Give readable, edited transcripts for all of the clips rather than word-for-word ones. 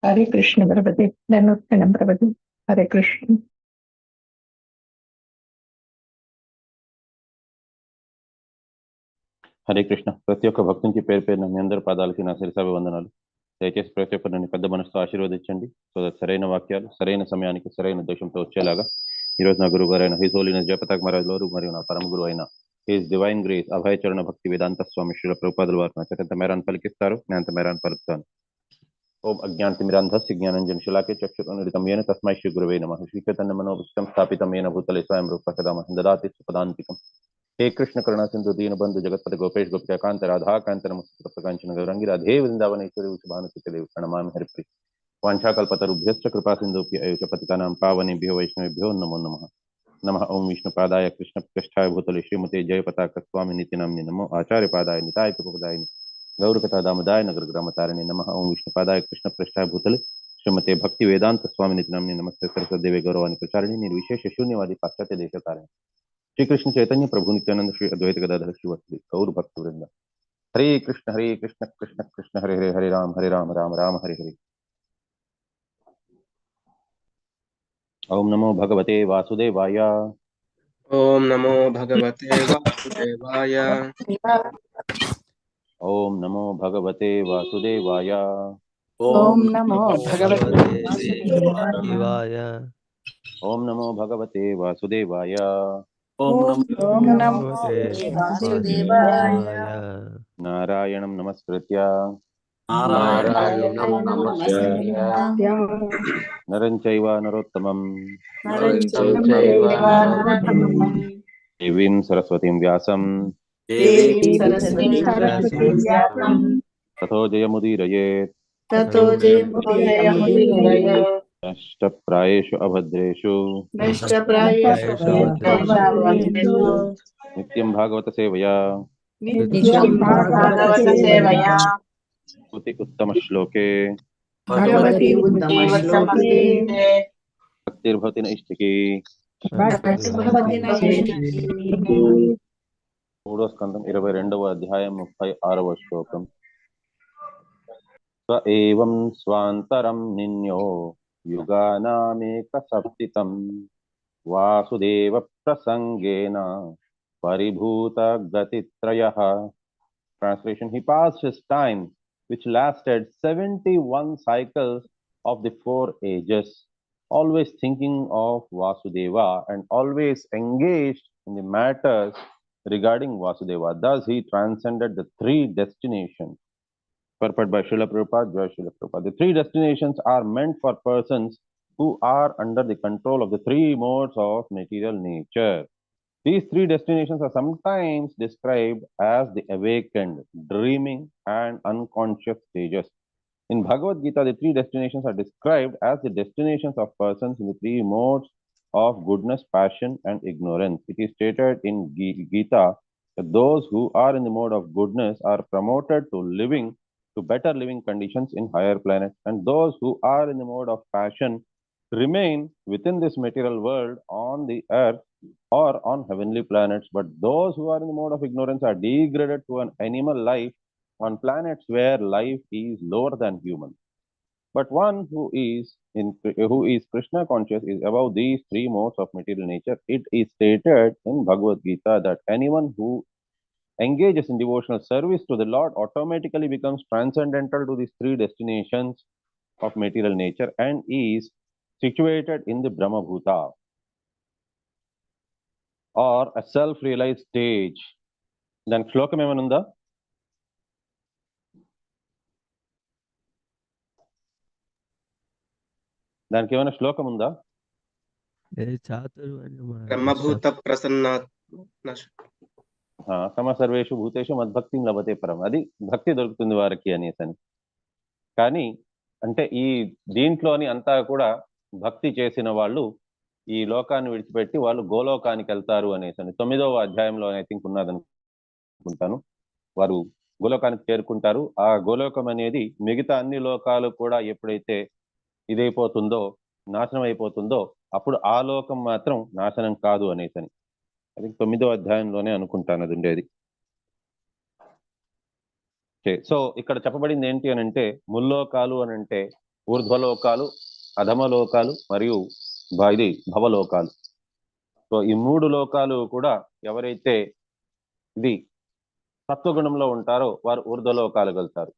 हरे कृष्ण प्रभुदेव धन्वंतरि प्रभुदेव हरे कृष्ण। హరే కృష్ణ. ప్రతి ఒక్క భక్తునికి పేరు పేరున మీ అందరి పాదాలకి నా శిరసాభి వందనాలు. దయచేసి ప్రతి ఒక్కరు నన్ను పెద్ద మనసుతో ఆశీర్వదించండి. సో దట్ సరైన వాక్యాలు సరైన సమయానికి సరైన దోషంతో వచ్చేలాగా ఈరోజు నా గురువు గారైన హిజ్ హోలీనెస్ జయపతాక్ మహారాజ్ గారు మరియు నా పరమ గురువు అయిన హిజ్ డివైన్ గ్రేస్ అభయచరణ భక్తి వేదాంత స్వామి శ్రీల ప్రభుపాదుల వారు నాకు ఎంత మేరాన్ని పలికిస్తారు, నేను అంత మేరాన్ని పలుకుతాను. ఓం అజ్ఞానతిమిరాంధస్య జ్ఞానంజన శలాకే చక్షురున్మిలితం యేన తస్మై శ్రీ గురవే నమః. శ్రీచైతన్య మనోభీష్టం స్థాపితం యేన భూతలే స్వయం రూప కదా మహ్యం దదాతి సుపదాంతికం. हे कृष्ण करुणा सिंधु दीनबंधु जगतपति गोपेश गोपिकांत राधा कांत नमस्ते कांचन गौरंगी राधे वृंदावनेश्वरी भानुसुते प्रणमामि हरिप्रिय वाञ्छाकल्पतरुभ्यश्च कृपा सिन्धुभ्यश्च पतितानां पावनेभ्यो वैष्णवेभ्यो नमो नमः. नमः ओं विष्णुपादाय कृष्णप्रतिष्ठाय भूतले श्रीमते जयपताक स्वामी नित्यनाम्नि नमो आचार्यपादाय निताय कृपदायिनि गौरकथा दामोदाय नगर ग्रामतारिणे नमः ओं विष्णुपादाय कृष्णप्रतिष्ठाय भूतले श्रीमते भक्ति वेदांत स्वामी नित्यनाम्नि नमस्ते सरस्वती गौरवाणी प्रचारिणी निर्विशेष शून्यवादी पाश्चात्य देशतारिणे श्री कृष्ण चैतन्य प्रभु नित्यानंद श्री अद्वैत गदाधर श्रीवत्सली गौर भक्त वृंद. हरे कृष्ण कृष्ण कृष्ण हरे हरे हरे राम राम राम हरे हरे. ओम नमो भगवते वासुदेवाय. ओम नमो भगवते वासुदेवाय. ओम नमो भगवते वासुदेवाय. ओम नमो भगवते वासुदेवाय. ओम नमो भगवते वासुदेवाय. ओम नमो वासुदेवाय. नारायणं नमस्कृत्य नरं चैव नरोत्तमं देवीं सरस्वतीं व्यासं ततो जयमुदीरयेत्. नष्टप्रायेषु अभद्रेषु नित्यं भागवत सेवया स्तुति उत्तम श्लोके भक्तिर्भवति नैष्ठिकी. మూడో స్కందం 22వ అధ్యాయం 36వ శ్లోకం. స్వ ఏవం స్వాంతరం నిన్యో యుగానామేక సప్తితం Vasudeva ప్రసంగేన పరిభూత గతిత్రయః. Translation: He passed his time, which lasted 71 cycles of the 4 ages, always thinking of Vasudeva and always engaged in the matters regarding Vasudeva. Thus, he transcended the 3 destinations. Purport by Srila Prabhupada, Jai Srila Prabhupada. The 3 destinations are meant for persons who are under the control of the 3 modes of material nature. These 3 destinations are sometimes described as the awakened, dreaming, and unconscious stages. In Bhagavad Gita, the 3 destinations are described as the destinations of persons in the 3 modes of goodness, passion, and ignorance. It is stated in Gita that those who are in the mode of goodness are promoted to better living conditions in higher planets, and those who are in the mode of passion remain within this material world on the earth or on heavenly planets. But those who are in the mode of ignorance are degraded to an animal life on planets where life is lower than human. But one who is Krishna conscious is above these 3 modes of material nature. It is stated in Bhagavad Gita that anyone who engages in devotional service to the Lord automatically becomes transcendental to these 3 destinations of material nature and is situated in the Brahma Bhuta, or a self-realized stage. దానికి శ్లోకం ఏమైనా ఉందా? దానికి ఏమైనా శ్లోకం ఉందా? బ్రహ్మభూత ప్రసన్న సమ సర్వేషు భూతేషు మద్భక్తి లభతే పరం. అది భక్తి దొరుకుతుంది వారికి అనేసని. కానీ అంటే ఈ దీంట్లోని అంతా కూడా భక్తి చేసిన వాళ్ళు ఈ లోకాన్ని విడిచిపెట్టి వాళ్ళు గోలోకానికి వెళ్తారు అనేసని 9వ అధ్యాయంలో ఐ థింక్ ఉన్నదనుకుంటాను. వారు గోలోకానికి చేరుకుంటారు. ఆ గోలోకం అనేది మిగతా అన్ని లోకాలు కూడా ఎప్పుడైతే ఇదైపోతుందో, నాశనం అయిపోతుందో, అప్పుడు ఆ లోకం మాత్రం నాశనం కాదు అనేసని. అది 9వ అధ్యాయంలోనే అనుకుంటాను అది ఉండేది. సో ఇక్కడ చెప్పబడింది ఏంటి అని అంటే, ముల్లోకాలు అని అంటే ఊర్ధ్వలోకాలు, అధమలోకాలు మరియు ఇది భవలోకాలు. సో ఈ 3 లోకాలు కూడా ఎవరైతే ఇది సత్వగుణంలో ఉంటారో వారు ఊర్ధ్వలోకాలకు వెళ్తారు.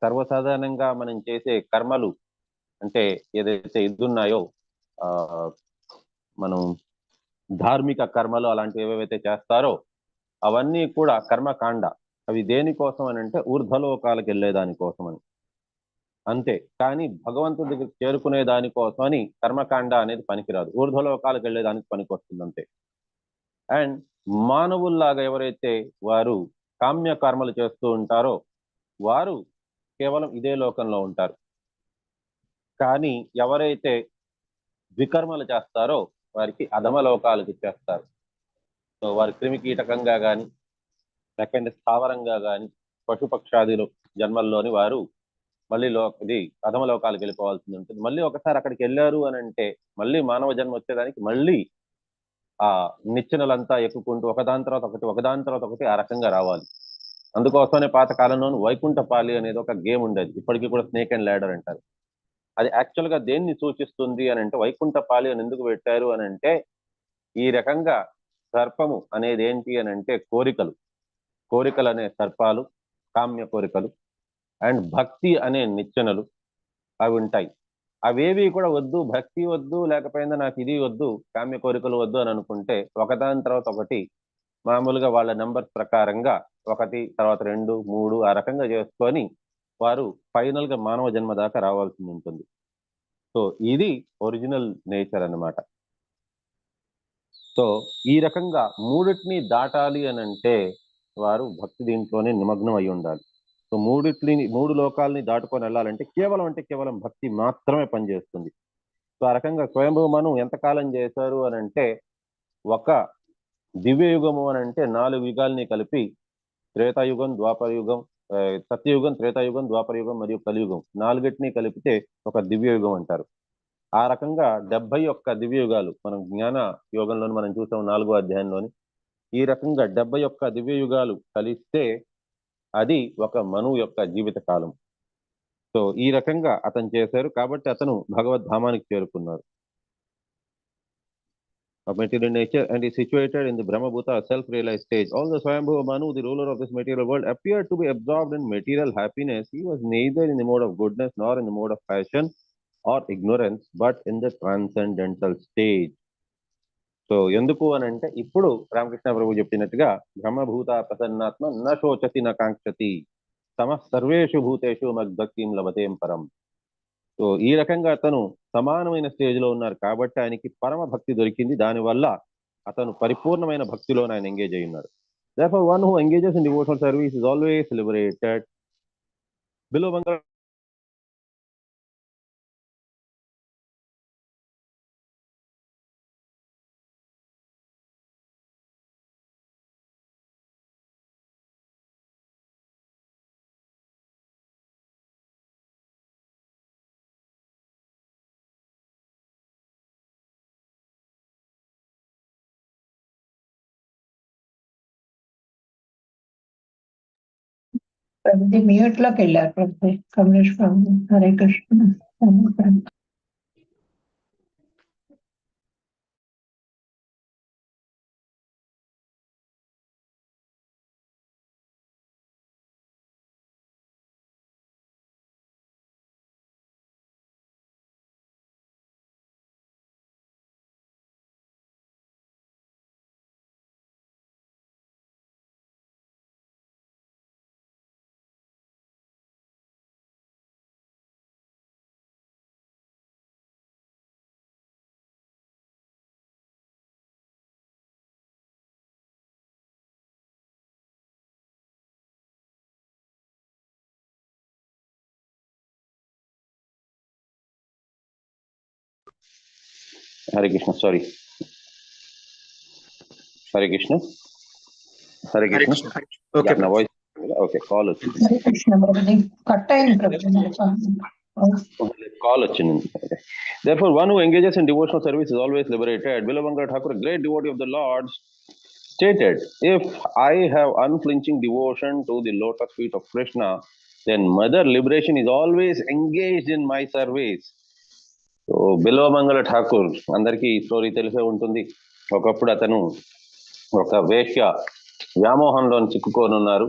సర్వసాధారణంగా మనం చేసే కర్మలు అంటే ఏదైతే ఇదున్నాయో మనం ధార్మిక కర్మలు అలాంటివి ఏవైతే చేస్తారో అవన్నీ కూడా కర్మకాండ. అవి దేనికోసం అని అంటే ఊర్ధ్వలోకాలకు వెళ్ళేదానికోసం అని, అంతే. కానీ భగవంతుడి దగ్గరికి చేరుకునే దానికోసం అని కర్మకాండ అనేది పనికిరాదు, ఊర్ధ్వలోకాలకు వెళ్ళేదానికి పనికి వస్తుంది అంతే. అండ్ మానవుల్లాగా ఎవరైతే వారు కామ్య కర్మలు చేస్తూ ఉంటారో వారు కేవలం ఇదే లోకంలో ఉంటారు. కానీ ఎవరైతే వికర్మలు చేస్తారో వారికి అధమ లోకాలకు ఇచ్చేస్తారు. సో వారు క్రిమి కీటకంగా కానీ లేకంటే స్థావరంగా కానీ పశుపక్షాదులు జన్మల్లోని వారు మళ్ళీ ఇది అధమ లోకాలకు వెళ్ళిపోవాల్సి ఉంటుంది. మళ్ళీ ఒకసారి అక్కడికి వెళ్ళారు అని అంటే మళ్ళీ మానవ జన్మ వచ్చేదానికి మళ్ళీ ఆ నిచ్చెనలంతా ఎక్కుకుంటూ ఒకదాని తర్వాత ఒకటి ఆ రకంగా రావాలి. అందుకోసమే పాతకాలంలోనూ వైకుంఠపాలి అనేది ఒక గేమ్ ఉండేది. ఇప్పటికీ కూడా స్నేక్ అండ్ ల్యాడర్ అంటారు. అది యాక్చువల్ గా దేన్ని సూచిస్తుంది అని అంటే వైకుంఠపాలి అని ఎందుకు పెట్టారు అని అంటే ఈ రకంగా సర్పము అనేది ఏంటి అని అంటే కోరికలు అనే సర్పాలు, కామ్య కోరికలు అండ్ భక్తి అనే నిచ్చెనలు అవి ఉంటాయి. అవేవి కూడా వద్దు, భక్తి వద్దు, లేకపోయినా నాకు ఇది వద్దు, కామ్య కోరికలు వద్దు అని అనుకుంటే ఒకదాని తర్వాత ఒకటి మామూలుగా వాళ్ళ నెంబర్స్ ప్రకారంగా 1 తర్వాత 2, 3 ఆ రకంగా చేసుకొని వారు ఫైనల్ గా మానవ జన్మ దాకా రావాల్సి ఉంటుంది. సో ఇది ఒరిజినల్ నేచర్ అన్నమాట. సో ఈ రకంగా మూడిటిని దాటాలి అని అంటే వారు భక్తి దీంట్లోనే నిమగ్నం అయి ఉండాలి. సో 3 లోకాలని దాటుకొని వెళ్ళాలంటే కేవలం భక్తి మాత్రమే పనిచేస్తుంది. సో ఆ రకంగా స్వయంభూ మను ఎంతకాలం చేశారు అని అంటే ఒక దివ్య యుగము అని అంటే 4 యుగాల్ని కలిపి త్రేతాయుగం, ద్వాపరయుగం, సత్యయుగం, త్రేతాయుగం, ద్వాపరయుగం మరియు కలియుగం 4టిని కలిపితే ఒక దివ్య యుగం అంటారు. ఆ రకంగా 71 దివ్య యుగాలు మనం జ్ఞాన యోగంలో మనం చూసాం 4వ అధ్యాయంలోని. ఈ రకంగా 71 దివ్య యుగాలు కలిస్తే అది ఒక మనువు యొక్క జీవిత కాలం. సో ఈ రకంగా అతను చేశారు కాబట్టి అతను భగవద్ధామానికి చేరుకున్నారు. Of material nature and is situated in the Brahmabhuta self-realized stage. Although Swayambhuva Manu, the ruler of this material world, appeared to be absorbed in material happiness, he was neither in the mode of goodness nor in the mode of passion or ignorance, but in the transcendental stage. So ఎందుకు అని అంటే ఇప్పుడు రామకృష్ణ ప్రభు చెప్పినట్టుగా బ్రహ్మభూత ప్రసన్నాత్మ న శోచతి న కాంక్షతి తమ సర్వేషు భూతేషు మద్భక్తిం లభతేం పరం. So ఈ రకంగా అతను సమానమైన స్టేజ్ లో ఉన్నారు కాబట్టి ఆయనకి పరమ భక్తి దొరికింది. దానివల్ల అతను పరిపూర్ణమైన భక్తిలో ఆయన ఎంగేజ్ అయి ఉన్నారు. Therefore, one who engages in devotional service is always liberated. Below Mangal Prabhuji mute లోకి వెళ్ళారు Prabhuji. Kamlesh Prabhu. Hare Krishna. Hare Krishna, sorry. Hare Krishna. Hare Hare Krishna. Krishna. Okay Yeah, నా voice. Okay, call వచ్చింది. హరే కృష్ణ ప్రభుజీ. కట్ అయింది ప్రభుజీ. Call వచ్చింది. Therefore, one who engages in devotional service is always liberated. Bilavankara Thakur, a great devotee of the Lord, stated, if I have unflinching devotion to the lotus feet of Krishna, then mother liberation is always engaged in my service. So Bilvamangala Thakur అందరికీ ఈ story తెలిసే ఉంటుంది. ఒకప్పుడు అతను ఒక వేశ్య వ్యామోహంలో చిక్కుకొని ఉన్నారు.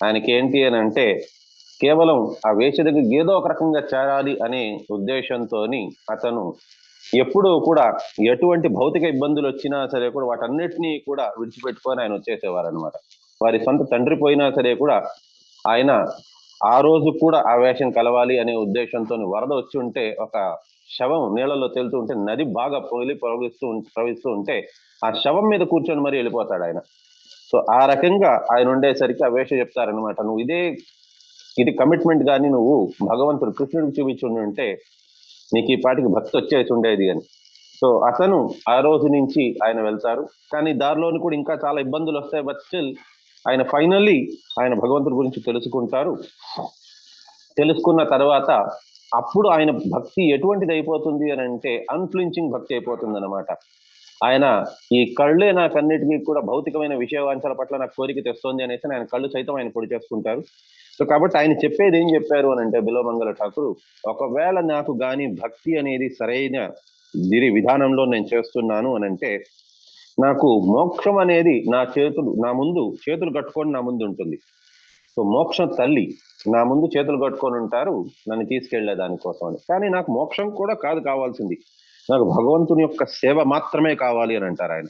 ఆయనకి ఏంటి అని అంటే కేవలం ఆ వేశ్య దగ్గర ఏదో ఒక రకంగా చేరాలి అనే ఉద్దేశంతో అతను ఎప్పుడూ కూడా ఎటువంటి భౌతిక ఇబ్బందులు వచ్చినా సరే కూడా వాటన్నిటినీ కూడా విడిచిపెట్టుకొని ఆయన వచ్చేసేవారు అనమాట. వారి సొంత తండ్రి పోయినా సరే కూడా ఆయన ఆ రోజు కూడా ఆ వేషం కలవాలి అనే ఉద్దేశంతో వరద వచ్చి ఉంటే ఒక శవం నీళ్ళలో తేలుతూ ఉంటే నది బాగా ప్రవహిస్తూ ఉంటే ఆ శవం మీద కూర్చొని మరీ వెళ్ళిపోతాడు ఆయన. సో ఆ రకంగా ఆయన ఉండేసరికి ఆ వేష చెప్తారనమాట, నువ్వు ఇది కమిట్మెంట్ కానీ నువ్వు భగవంతుడు కృష్ణుడికి చూపించుండి ఉంటే నీకు ఈ పాటికి భక్తి వచ్చేసి ఉండేది అని. సో అతను ఆ రోజు నుంచి ఆయన వెళ్తారు. కానీ దారిలోని కూడా ఇంకా చాలా ఇబ్బందులు వస్తాయి. బట్ స్టిల్ ఆయన ఫైనల్లీ ఆయన భగవంతుడి గురించి తెలుసుకుంటారు. తెలుసుకున్న తర్వాత అప్పుడు ఆయన భక్తి ఎటువంటిది అయిపోతుంది అని అంటే అన్ఫ్లించింగ్ భక్తి అయిపోతుంది అనమాట. ఆయన ఈ కళ్ళే నాకు అన్నిటికీ కూడా భౌతికమైన విషయవాంఛల పట్ల నాకు కోరిక తెస్తుంది అనేసి ఆయన కళ్ళు సైతం ఆయన పొడి చేసుకుంటారు. సో కాబట్టి ఆయన చెప్పేది ఏం చెప్పారు అని అంటే బిల్వమంగళ ఠాకూర్, ఒకవేళ నాకు గాని భక్తి అనేది సరైన విధానంలో నేను చేస్తున్నాను అని అంటే నాకు మోక్షం అనేది నా ముందు చేతులు కట్టుకొని నా ముందు ఉంటుంది. సో మోక్షం తల్లి నా ముందు చేతులు కట్టుకొని ఉంటారు నన్ను తీసుకెళ్లే దానికోసం అని. కానీ నాకు మోక్షం కూడా కాదు కావాల్సింది, నాకు భగవంతుని యొక్క సేవ మాత్రమే కావాలి అని అంటారు ఆయన.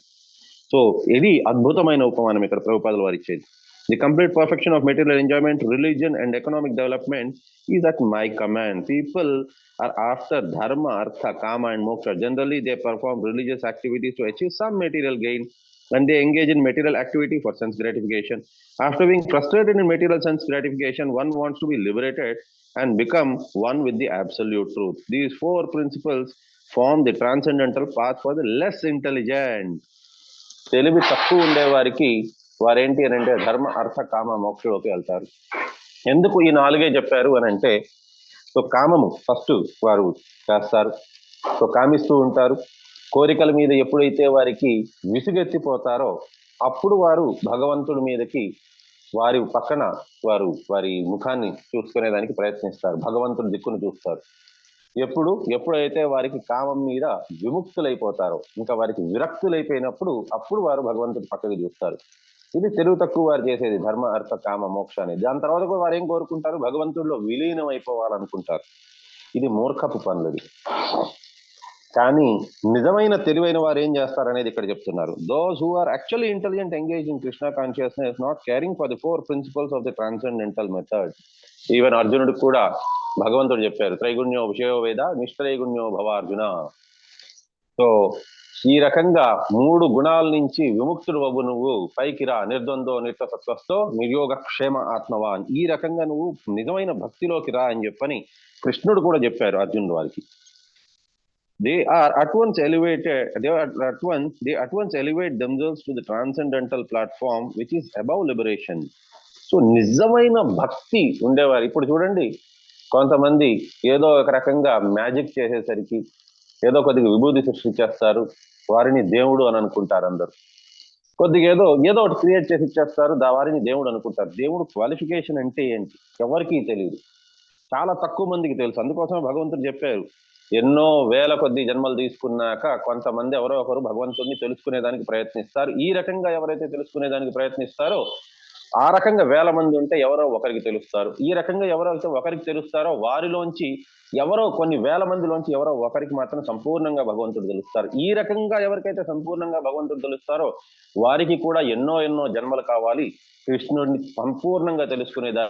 సో ఇది అద్భుతమైన ఉపమానం ఇక్కడ ప్రభుపాదులు వారు ఇచ్చేది. The complete perfection of material enjoyment, religion and economic development is at my command. People are after dharma, artha, kama and moksha. Generally, they perform religious activities to achieve some material gain, and they engage in material activity for sense gratification. After being frustrated in material sense gratification, one wants to be liberated and become one with the absolute truth. These four principles form the transcendental path for the less intelligent. తెలివి తక్కువ ఉండే వారికి వారేంటి అని అంటే ధర్మ, అర్థ, కామ, మోక్షలోకి వెళ్తారు. ఎందుకు ఈ నాలుగే చెప్పారు అని అంటే, సో కామము ఫస్ట్ వారు చేస్తారు. సో కామిస్తూ ఉంటారు. కోరికల మీద ఎప్పుడైతే వారికి విసుగెత్తిపోతారో అప్పుడు వారు భగవంతుడి మీదకి వారి పక్కన వారి ముఖాన్ని చూసుకునేదానికి ప్రయత్నిస్తారు, భగవంతుడి దిక్కును చూస్తారు. ఎప్పుడైతే వారికి కామం మీద విముక్తులైపోతారో, ఇంకా వారికి విరక్తులైపోయినప్పుడు అప్పుడు వారు భగవంతుడి పక్కకి చూస్తారు. ఇది తెలివి తక్కువ వారు చేసేది ధర్మ, అర్థ, కామ, మోక్ష అనేది. దాని తర్వాత కూడా వారు ఏం కోరుకుంటారు, భగవంతుడిలో విలీనం అయిపోవాలనుకుంటారు. ఇది మూర్ఖపు పనులది. కానీ నిజమైన తెలివైన వారు ఏం చేస్తారు అనేది ఇక్కడ చెప్తున్నారు. Those who are actually intelligent engage in Krishna consciousness, not caring for the 4 principles of the transcendental method. Even అర్జునుడికి కూడా భగవంతుడు చెప్పారు, త్రైగుణ్యో విషయో వేద నిష్ట్రైగుణ్యో భవ అర్జున. సో ఈ రకంగా 3 గుణాల నుంచి విముక్తుడు అవ్వు, నువ్వు పైకి రా, నిర్ద్వందో నిర్తసత్వస్తో నిర్యోగ క్షేమ ఆత్మవాన్. ఈ రకంగా నువ్వు నిజమైన భక్తిలోకి రా అని చెప్పని కృష్ణుడు కూడా చెప్పారు అర్జునుడు వారికి. They at once elevate themselves to the transcendental platform which is above liberation. So నిజమైన భక్తి ఉండేవారు. ఇప్పుడు చూడండి, కొంతమంది ఏదో ఒక రకంగా మ్యాజిక్ చేసేసరికి ఏదో కొద్దిగా విభూతి సృష్టించేస్తారు, వారిని దేవుడు అని అనుకుంటారు అందరు. కొద్దిగా ఏదో ఒకటి క్రియేట్ చేసి ఇచ్చేస్తారు, వారిని దేవుడు అనుకుంటారు. దేవుడు క్వాలిఫికేషన్ అంటే ఏంటి ఎవరికి తెలియదు, చాలా తక్కువ మందికి తెలుసు. అందుకోసమే భగవంతుడు చెప్పారు, ఎన్నో వేల కొద్ది జన్మలు తీసుకున్నాక కొంతమంది ఎవరో ఒకరు భగవంతుడిని తెలుసుకునేదానికి ప్రయత్నిస్తారు. ఈ రకంగా ఎవరైతే తెలుసుకునేదానికి ప్రయత్నిస్తారో ఆ రకంగా 1000 మంది ఉంటే ఎవరో ఒకరికి తెలుస్తారు. ఈ రకంగా ఎవరైతే ఒకరికి తెలుస్తారో వారిలోంచి ఎవరో కొన్ని 1000 మందిలోంచి ఎవరో ఒకరికి మాత్రం సంపూర్ణంగా భగవంతుడు తెలుస్తారు. ఈ రకంగా ఎవరికైతే సంపూర్ణంగా భగవంతుడు తెలుస్తారో వారికి కూడా ఎన్నో జన్మలు కావాలి కృష్ణుడిని సంపూర్ణంగా తెలుసుకునేదా.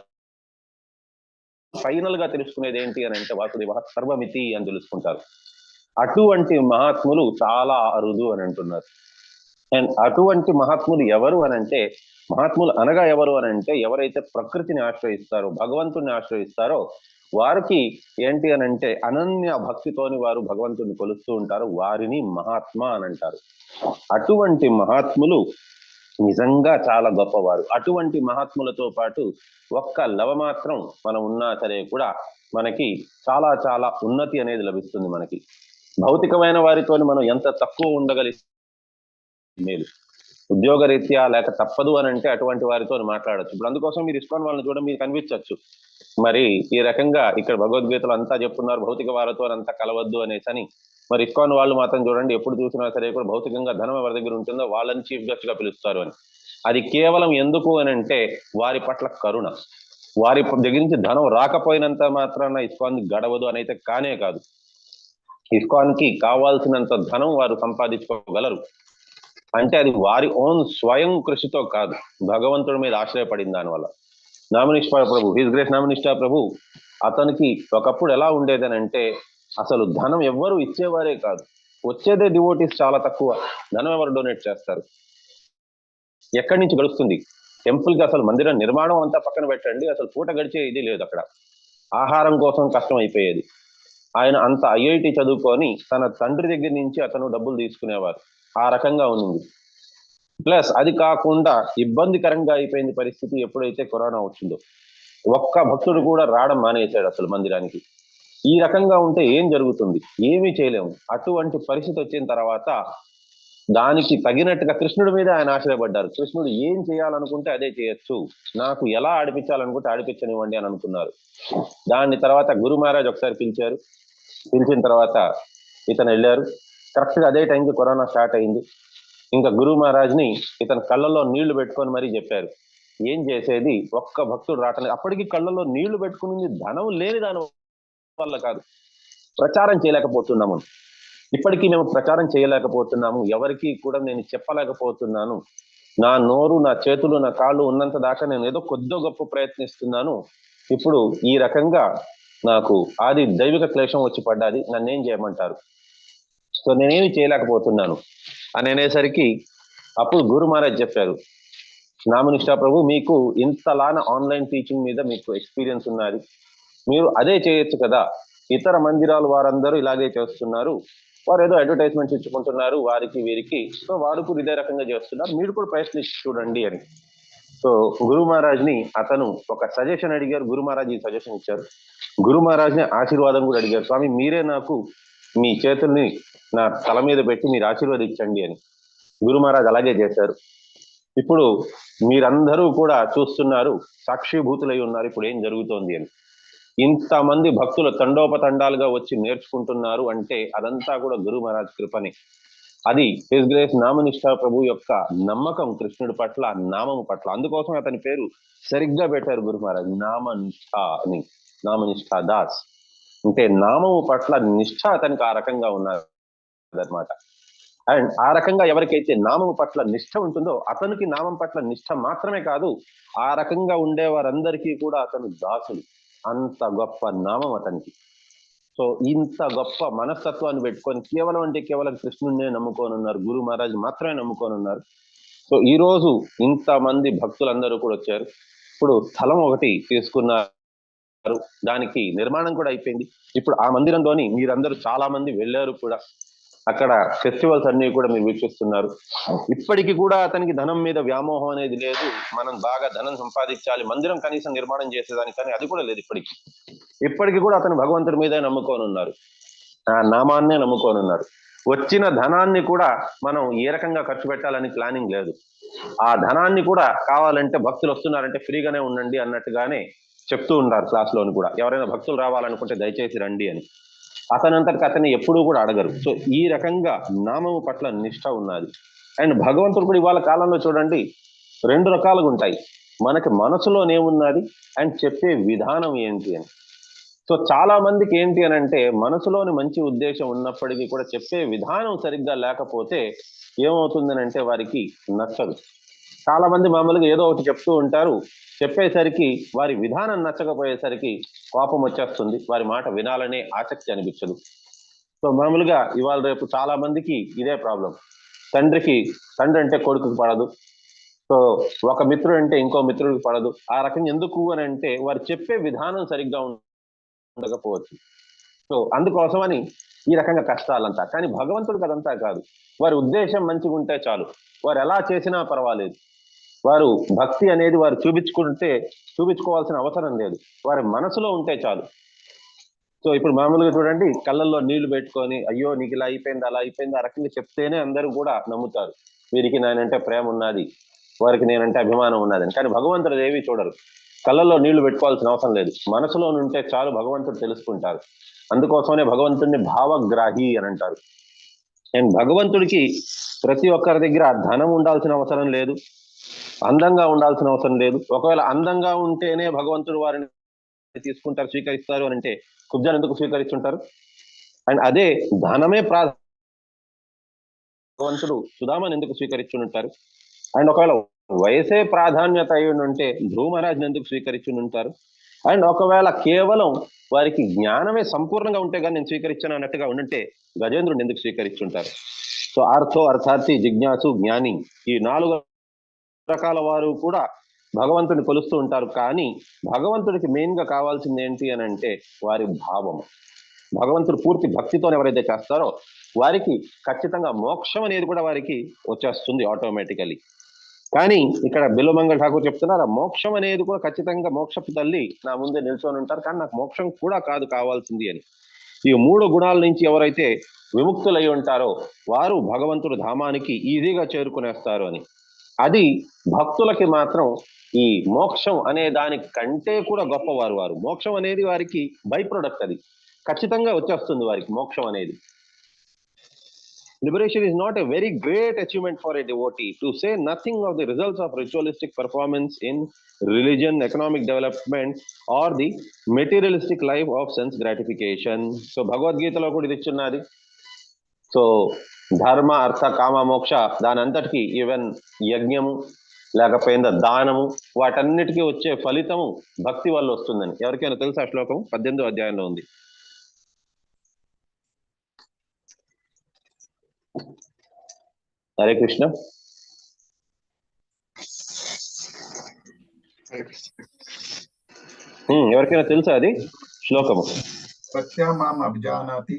ఫైనల్ గా తెలుసుకునేది ఏంటి అని అంటే వాసుదేవ సర్వమితి అని తెలుసుకుంటారు. అటువంటి మహాత్ములు చాలా అరుదు అని అంటున్నారు. అండ్ అటువంటి మహాత్ములు ఎవరు అని అంటే, మహాత్ములు అనగా ఎవరు అని అంటే ఎవరైతే ప్రకృతిని ఆశ్రయిస్తారో, భగవంతుని ఆశ్రయిస్తారో వారికి ఏంటి అని అంటే అనన్య భక్తితోని వారు భగవంతుని కొలుస్తూ ఉంటారు, వారిని మహాత్మా అని అంటారు. అటువంటి మహాత్ములు నిజంగా చాలా గొప్పవారు. అటువంటి మహాత్ములతో పాటు ఒక్క లవమాత్రం మనం ఉన్నా సరే కూడా మనకి చాలా చాలా ఉన్నతి అనేది లభిస్తుంది. మనకి భౌతికమైన వారితో మనం ఎంత తక్కువ ఉండగలిగే మేలు. ఉద్యోగ రీత్యా లేక తప్పదు అని అంటే అటువంటి వారితో మాట్లాడచ్చు. ఇప్పుడు అందుకోసం మీరు ఇస్కాన్ వాళ్ళని చూడ మీరు కనిపించవచ్చు. మరి ఈ రకంగా ఇక్కడ భగవద్గీతలు అంతా చెప్తున్నారు భౌతిక వారితో అంతా కలవద్దు అనేసి అని. మరి ఇస్కాన్ వాళ్ళు మాత్రం చూడండి ఎప్పుడు చూసినా సరే కూడా భౌతికంగా ధనం ఎవరి దగ్గర ఉంటుందో వాళ్ళని చీఫ్ గెస్ట్ గా పిలుస్తారు అని. అది కేవలం ఎందుకు అని అంటే వారి పట్ల కరుణ. వారి దగ్గర నుంచి ధనం రాకపోయినంత మాత్రాన ఇస్కాన్ గడవదు అని అయితే కానే కాదు. ఇస్కాన్ కి కావాల్సినంత ధనం వారు సంపాదించుకోగలరు. అంటే అది వారి ఓన్ స్వయం కృషితో కాదు, భగవంతుడి మీద ఆశ్రయపడింది దానివల్ల. నామనిష్ఠా ప్రభు, హిస్ గ్రేస్ నామనిష్ఠా ప్రభు, అతనికి ఒకప్పుడు ఎలా ఉండేదని అంటే అసలు ధనం ఎవ్వరు ఇచ్చేవారే కాదు, వచ్చేదే డివోటీస్ చాలా తక్కువ. ధనం ఎవరు డొనేట్ చేస్తారు? ఎక్కడి నుంచి గడుస్తుంది? టెంపుల్ కి అసలు మందిరం నిర్మాణం అంతా పక్కన పెట్టండి, అసలు పూట గడిచే ఇది లేదు అక్కడ. ఆహారం కోసం కష్టం అయిపోయేది. ఆయన అంత ఐఐటి చదువుకొని తన తండ్రి దగ్గర నుంచి అతను డబ్బులు తీసుకునేవారు. ఆ రకంగా ఉంది. ప్లస్ అది కాకుండా ఇబ్బందికరంగా అయిపోయింది పరిస్థితి ఎప్పుడైతే కరోనా వచ్చిందో. ఒక్క భక్తుడు కూడా రావడం మానేశాడు అసలు మందిరానికి. ఈ రకంగా ఉంటే ఏం జరుగుతుంది? ఏమీ చేయలేము. అటువంటి పరిస్థితి వచ్చిన తర్వాత దానికి తగినట్టుగా కృష్ణుడి మీద ఆయన ఆశ్రయపడ్డారు. కృష్ణుడు ఏం చేయాలనుకుంటే అదే చేయొచ్చు, నాకు ఎలా ఆడిపించాలనుకుంటే ఆడిపించనివ్వండి అని అనుకున్నారు. దాని తర్వాత గురు మహారాజ్ ఒకసారి పిలిచారు. పిలిచిన తర్వాత ఇతను వెళ్ళారు. కరెక్ట్ గా అదే టైంకి కరోనా స్టార్ట్ అయింది. ఇంకా గురు మహారాజ్ని ఇతను కళ్ళల్లో నీళ్లు పెట్టుకొని మరీ చెప్పారు. ఏం చేసేది, ఒక్క భక్తుడు రావట్లేదు. అప్పటికి కళ్ళల్లో నీళ్లు పెట్టుకుని ధనం లేని దాని వల్ల కాదు, ప్రచారం చేయలేకపోతున్నాము. ఇప్పటికీ మేము ప్రచారం చేయలేకపోతున్నాము, ఎవరికి కూడా నేను చెప్పలేకపోతున్నాను. నా నోరు, నా చేతులు, నా కాళ్ళు ఉన్నంత దాకా నేను ఏదో కొద్ది గొప్ప ప్రయత్నిస్తున్నాను. ఇప్పుడు ఈ రకంగా నాకు ఆది దైవిక క్లేశం వచ్చి పడ్డాది, నన్నేం చేయమంటారు? సో నేనేమి చేయలేకపోతున్నాను అని అనేసరికి అప్పుడు గురు మహారాజ్ చెప్పారు, నామనిష్ఠా ప్రభు, మీకు ఇంతలాన ఆన్లైన్ టీచింగ్ మీద మీకు ఎక్స్పీరియన్స్ ఉన్నది, మీరు అదే చేయొచ్చు కదా. ఇతర మందిరాలు వారందరూ ఇలాగే చేస్తున్నారు, వారు ఏదో అడ్వర్టైజ్మెంట్స్ ఇచ్చుకుంటున్నారు వారికి వీరికి, సో వారు కూడా ఇదే రకంగా చేస్తున్నారు, మీరు కూడా ప్రయత్నించి చూడండి అని. సో గురు మహారాజ్ ని అతను ఒక సజెషన్ అడిగారు. గురు మహారాజ్ ఈ సజెషన్ ఇచ్చారు. గురు మహారాజ్ ని ఆశీర్వాదం కూడా అడిగారు, స్వామి మీరే నాకు మీ చేతుల్ని నా తల మీద పెట్టి మీరు ఆశీర్వదించండి అని. గురు మహారాజ్ అలాగే చేశారు. ఇప్పుడు మీరందరూ కూడా చూస్తున్నారు, సాక్షిభూతులై ఉన్నారు ఇప్పుడు ఏం జరుగుతోంది అని. ఇంతమంది భక్తులు తండోపతండాలుగా వచ్చి నేర్చుకుంటున్నారు అంటే అదంతా కూడా గురు మహారాజ్ కృపని. అది హిస్ గ్రేస్ నామనిష్ఠా ప్రభు యొక్క నమ్మకం కృష్ణుడి పట్ల, నామము పట్ల. అందుకోసం అతని పేరు సరిగ్గా పెట్టారు గురు మహారాజ్, నామనిష్ఠ అని. నామనిష్ఠా దాస్ అంటే నామము పట్ల నిష్ఠ అతనికి ఆ రకంగా ఉన్నారు అన్నమాట. అండ్ ఆ రకంగా ఎవరికైతే నామం పట్ల నిష్ఠ ఉంటుందో అతనికి నామం పట్ల నిష్ఠ మాత్రమే కాదు, ఆ రకంగా ఉండే వారందరికీ కూడా అతను దాసుడు. అంత గొప్ప నామం అతనికి. సో ఇంత గొప్ప మనస్తత్వాన్ని పెట్టుకొని కేవలం అంటే కేవలం కృష్ణుడినే నమ్ముకొని ఉన్నారు, గురు మహారాజ్ మాత్రమే నమ్ముకొని ఉన్నారు. సో ఈ రోజు ఇంతమంది భక్తులందరూ కూడా వచ్చారు. ఇప్పుడు స్థలం ఒకటి తీసుకున్నారు, దానికి నిర్మాణం కూడా అయిపోయింది. ఇప్పుడు ఆ మందిరంలోని మీరందరూ చాలా మంది వెళ్ళారు కూడా. అక్కడ ఫెస్టివల్స్ అన్ని కూడా మీరు వీక్షిస్తున్నారు. ఇప్పటికీ కూడా అతనికి ధనం మీద వ్యామోహం అనేది లేదు. మనం బాగా ధనం సంపాదించాలి, మందిరం కనీసం నిర్మాణం చేసేదానికి, కానీ అది కూడా లేదు ఇప్పటికీ కూడా అతను భగవంతుడి మీదే నమ్ముకొని ఉన్నారు, ఆ నామాన్నే నమ్ముకొని ఉన్నారు. వచ్చిన ధనాన్ని కూడా మనం ఏ రకంగా ఖర్చు పెట్టాలని ప్లానింగ్ లేదు. ఆ ధనాన్ని కూడా కావాలంటే భక్తులు వస్తున్నారంటే ఫ్రీగానే ఉండండి అన్నట్టుగానే చెప్తూ ఉంటారు క్లాస్ లోని కూడా. ఎవరైనా భక్తులు రావాలనుకుంటే దయచేసి రండి అని. అతనంతటికి అతన్ని ఎప్పుడూ కూడా అడగరు. సో ఈ రకంగా నామము పట్ల నిష్ఠ ఉన్నది. అండ్ భగవంతుడు కూడా ఇవాళ కాలంలో చూడండి రెండు రకాలుగా ఉంటాయి, మనకి మనసులోనేమున్నది అండ్ చెప్పే విధానం ఏంటి అని. సో చాలా మందికి ఏంటి అని అంటే మనసులోని మంచి ఉద్దేశం ఉన్నప్పటికీ కూడా చెప్పే విధానం సరిగ్గా లేకపోతే ఏమవుతుందని అంటే వారికి నచ్చదు. చాలా మంది మామూలుగా ఏదో ఒకటి చెప్తూ ఉంటారు, చెప్పేసరికి వారి విధానం నచ్చకపోయేసరికి కోపం వచ్చేస్తుంది, వారి మాట వినాలనే ఆసక్తి అనిపించదు. సో మామూలుగా ఇవాళ రేపు చాలా మందికి ఇదే ప్రాబ్లం. తండ్రి అంటే కొడుకుకి పడదు, సో ఒక మిత్రుడు అంటే ఇంకో మిత్రుడికి పడదు. ఆ రకంగా ఎందుకు అని అంటే వారు చెప్పే విధానం సరిగ్గా ఉండకపోవచ్చు. సో అందుకోసమని ఈ రకంగా కష్టాలంతా. కానీ భగవంతుడికి అదంతా కాదు, వారి ఉద్దేశం మంచిగా ఉంటే చాలు, వారు ఎలా చేసినా పర్వాలేదు. వారు భక్తి అనేది వారు చూపించుకోవాల్సిన అవసరం లేదు, వారి మనసులో ఉంటే చాలు. సో ఇప్పుడు మామూలుగా చూడండి కళ్ళల్లో నీళ్లు పెట్టుకొని అయ్యో నీకు ఇలా అయిపోయింది అలా అయిపోయింది ఆ రకంగా చెప్తేనే అందరూ కూడా నమ్ముతారు. వీరికి నేనంటే ప్రేమ ఉన్నది, వారికి నేనంటే అభిమానం ఉన్నదని. కానీ భగవంతుడు ఏవి చూడరు. కళ్ళల్లో నీళ్లు పెట్టుకోవాల్సిన అవసరం లేదు, మనసులో ఉంటే చాలు భగవంతుడు తెలుసుకుంటారు. అందుకోసమే భగవంతుడిని భావగ్రాహి అని అంటారు. అండ్ భగవంతుడికి ప్రతి ఒక్కరి దగ్గర ధనం ఉండాల్సిన అవసరం లేదు, అందంగా ఉండాల్సిన అవసరం లేదు. ఒకవేళ అందంగా ఉంటేనే భగవంతుడు వారిని తీసుకుంటారు, స్వీకరిస్తారు అని అంటే కుబ్జాను ఎందుకు స్వీకరిస్తుంటారు? అండ్ అదే ధనమే భగవంతుడు సుధామని ఎందుకు స్వీకరించుంటారు? అండ్ ఒకవేళ వయసే ప్రాధాన్యత అయి ఉంటే ధ్రువమహారాజుని ఎందుకు స్వీకరించుంటారు? అండ్ ఒకవేళ కేవలం వారికి జ్ఞానమే సంపూర్ణంగా ఉంటే కానీ నేను స్వీకరించాను అన్నట్టుగా ఉంటే గజేంద్రుడిని ఎందుకు స్వీకరించుంటారు? సో అర్థో, అర్థార్థి, జిజ్ఞాసు, జ్ఞాని, ఈ 4 రకాల వారు కూడా భగవంతుడిని కొలుస్తూ ఉంటారు. కానీ భగవంతుడికి మెయిన్ గా కావాల్సింది ఏంటి అని అంటే వారి భావము. భగవంతుడు పూర్తి భక్తితో ఎవరైతే చేస్తారో వారికి ఖచ్చితంగా మోక్షం అనేది కూడా వారికి వచ్చేస్తుంది ఆటోమేటికలీ. కానీ ఇక్కడ బిల్వమంగళ ఠాకూర్ చెప్తున్నారు, ఆ మోక్షం అనేది కూడా ఖచ్చితంగా మోక్షపు తల్లి నా ముందే నిల్చొని ఉంటారు, కానీ నాకు మోక్షం కూడా కాదు కావాల్సింది అని. ఈ 3 గుణాల నుంచి ఎవరైతే విముక్తులై ఉంటారో వారు భగవంతుడు ధామానికి ఈజీగా చేరుకునేస్తారు అని. అది భక్తులకి మాత్రం ఈ మోక్షం అనే దాని కంటే కూడా గొప్పవారు. వారు మోక్షం అనేది వారికి బై ప్రొడక్ట్, అది ఖచ్చితంగా వచ్చేస్తుంది వారికి మోక్షం అనేది. Liberation is not a very great achievement for a devotee. To say nothing of the results of ritualistic performance in religion, economic development, or the materialistic life of sense gratification. So భగవద్గీతలో కూడా ఇది ఇచ్చున్నది. So ధర్మ, అర్థ, కామ, మోక్ష దాని అంతటికి even యజ్ఞము లేకపోయిందా దానము వాటన్నిటికీ వచ్చే ఫలితము భక్తి వల్ల వస్తుందని. ఎవరికైనా తెలుసా? శ్లోకం 18వ అధ్యాయంలో ఉంది. హరే కృష్ణ. ఎవరికైనా తెలుసా అది శ్లోకము? సత్యమాం అభిజానాతి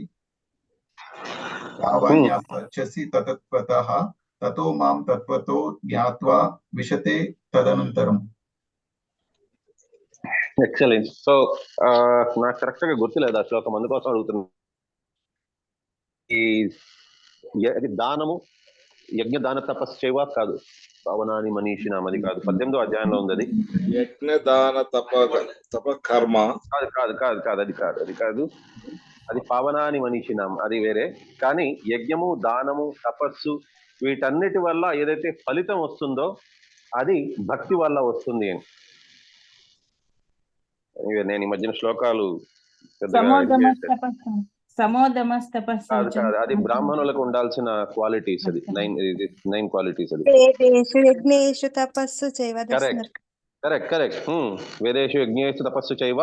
యావన్యాపచ్చసి తతత్వతః తతో మాం తత్వతో జ్ఞాత్వా విశతే తదనంతరం. ఎక్సలెంట్. సో నాకు కరెక్ట్ గా గుర్తులేదు ఆ శ్లోకం, అందుకోసం అడుగుతున్నా. ఈ దానము యజ్ఞ దాన తపస్సు చేయవా కాదు, పవనాని మనీషినాం అది కాదు, 18వ అధ్యాయంలో ఉంది అది. యజ్ఞ దాన తప కర్మ కాదు కాదు కాదు కాదు అది కాదు, అది కాదు, అది పవనాని మనీషినాం, అది వేరే. కానీ యజ్ఞము, దానము, తపస్సు వీటన్నిటి వల్ల ఏదైతే ఫలితం వస్తుందో అది భక్తి వల్ల వస్తుంది అని. నేను ఈ మధ్యన శ్లోకాలు అది బ్రాహ్మణులకు ఉండాల్సిన క్వాలిటీస్, అది 9 క్వాలిటీస్. అది కరెక్ట్. వేదేషు యజ్ఞేషు తపస్సు చైవ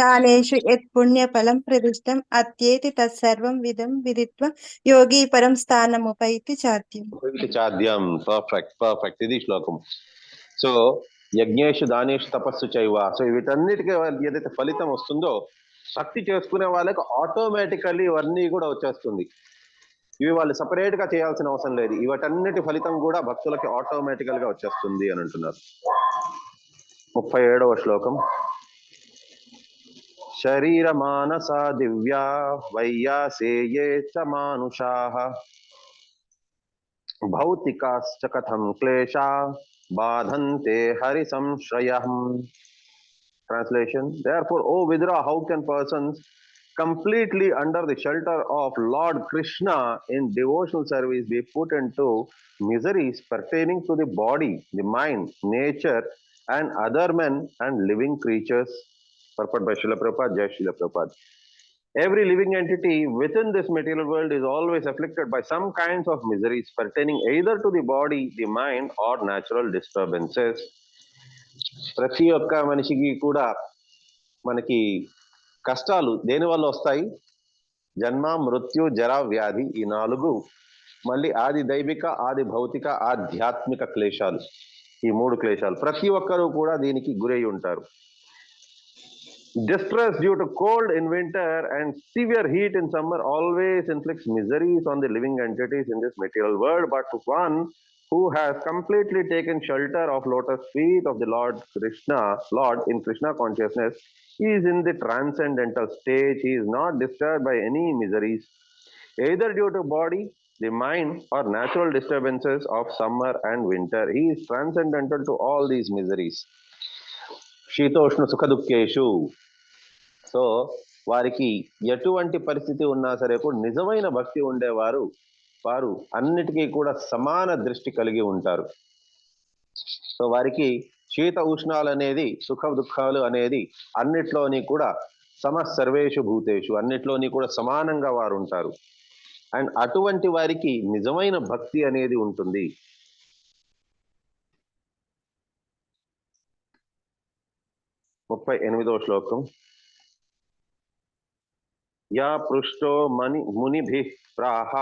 దానేషు యత్ పుణ్య ఫలం ప్రదిష్టం అత్యేతి తత్సర్వం విదం విదిత్వ యోగి పరం స్థానముపైతి చాద్యం. పర్ఫెక్ట్ ఇది శ్లోకం. సో యజ్ఞేషు దానేషు తపస్సు చైవ, సో వీటన్నిటికీ ఏదైతే ఫలితం వస్తుందో భక్తి చేసుకునే వాళ్ళకి ఆటోమేటికల్లీ ఇవన్నీ కూడా వచ్చేస్తుంది. ఇవి వాళ్ళు సపరేట్ గా చేయాల్సిన అవసరం లేదు, ఇవటన్నిటి ఫలితం కూడా భక్తులకి ఆటోమేటికల్ గా వచ్చేస్తుంది అని అంటున్నారు. 37వ శ్లోకం. శరీర మానస దివ్యా వైయాసేయే చ మానుషాః భౌతికాశ్చ కథం క్లేశా బాధంతే Hari సంశ్రయః. Translation: Therefore, O Vidra, how can persons completely under the shelter of Lord Krishna in devotional service be put into miseries pertaining to the body, the mind, nature, and other men and living creatures? Purport by Srila Prabhupada, Jai Srila Prabhupada. Every living entity within this material world is always afflicted by some kinds of miseries pertaining either to the body, the mind, or natural disturbances. ప్రతి ఒక్క మనిషికి కూడా మనకి కష్టాలు దేని వల్ల వస్తాయి? జన్మ, మృత్యు, జర, వ్యాధి, ఈ 4. మళ్ళీ ఆది దైవిక, ఆది భౌతిక, ఆధ్యాత్మిక క్లేశాలు, ఈ 3 క్లేశాలు ప్రతి ఒక్కరూ కూడా దీనికి గురై ఉంటారు. Distress due to cold in winter and severe heat in summer always inflicts miseries on the living entities in this material world, but one who has completely taken shelter of lotus feet of the Lord in Krishna consciousness, he is in the transcendental stage. He is not disturbed by any miseries, either due to body, the mind or natural disturbances of summer and winter. He is transcendental to all these miseries. శీతోష్ణ సుఖ దుఃఖేషు. So వారికి ఎటువంటి పరిస్థితి ఉన్నా సరే కూడా నిజమైన భక్తి ఉండేవారు వారు అన్నిటికీ కూడా సమాన దృష్టి కలిగి ఉంటారు. సో వారికి శీత ఉష్ణాలు అనేది సుఖ దుఃఖాలు అనేది అన్నిట్లోని కూడా సర్వేషు భూతేషు అన్నిట్లోని కూడా సమానంగా వారు ఉంటారు. అండ్ అటువంటి వారికి నిజమైన భక్తి అనేది ఉంటుంది. ముప్పై 38వ శ్లోకం. యా పృష్టో మునిభిః ప్రాహ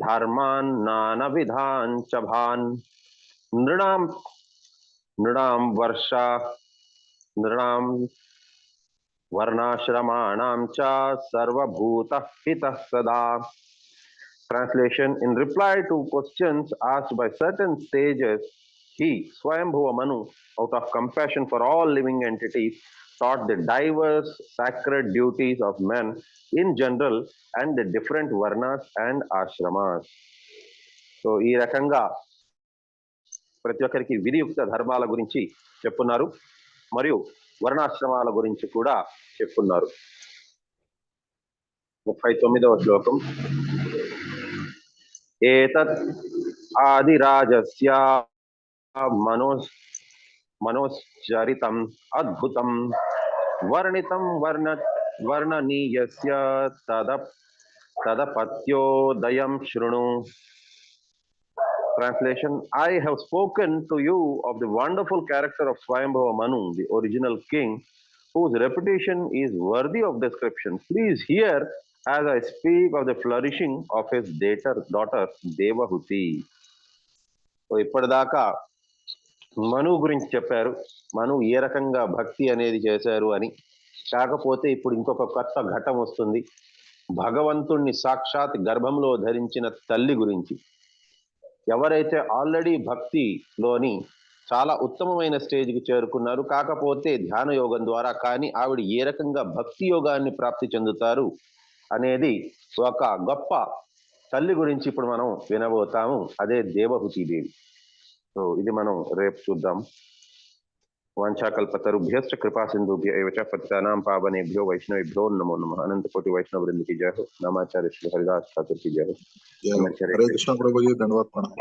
ధర్మాన్ నానవిధాన్ చభాన్ నృణాం వర్ణాశ్రమాణాం చ సర్వభూతః హితః సదా. Translation: in reply to questions asked by certain sages, he, Swayambhuva Manu, out of compassion for all living entities, taught the diverse sacred duties of men in general and the different varnas and ashramas. So, ఈ రకంగా ప్రతి ఒక్కరికి విధియుక్త ధర్మాల గురించి చెప్పున్నారు మరియు వర్ణాశ్రమాల గురించి కూడా చెప్పున్నారు. 39వ శ్లోకం. ఏతత్ ఆదిరాజస్య మనోశ్చరితం అద్భుతం వర్ణితం వర్ణనీయస్య తదపత్యోదయం శృణు. Translation: I have spoken to you of the wonderful character of Swayambhuva Manu, the original king, whose reputation is worthy of description. Please hear as I speak of the flourishing of his daughter Devahuti. So ఇప్పటిదాకా మను గురించి చెప్పారు, మను ఏ రకంగా భక్తి అనేది చేశారు అని. కాకపోతే ఇప్పుడు ఇంకొక కొత్త ఘట్టం వస్తుంది, భగవంతుణ్ణి సాక్షాత్ గర్భంలో ధరించిన తల్లి గురించి. ఎవరైతే ఆల్రెడీ భక్తిలోని చాలా ఉత్తమమైన స్టేజ్కి చేరుకున్నారు, కాకపోతే ధ్యాన యోగం ద్వారా కానీ ఆవిడ ఏ రకంగా భక్తి యోగాన్ని ప్రాప్తి చెందుతారు అనేది ఒక గొప్ప తల్లి గురించి ఇప్పుడు మనం వినబోతాము, అదే దేవహుతి దేవి. సో ఇది మనం రేపు చూద్దాం. వాంఛాకల్పతరుభ్యశ్చ కృపా సింధుభ్య ఏవ చ పతితానాం పావనేభ్యో వైష్ణవేభ్యో నమో నమః. అనంత కోటి వైష్ణవ వృంద की जय हो. नामाचार्य श्री हरिदास ठाकुर की जय हो. हरे कृष्ण प्रभु जी, धन्यवाद प्रणाम.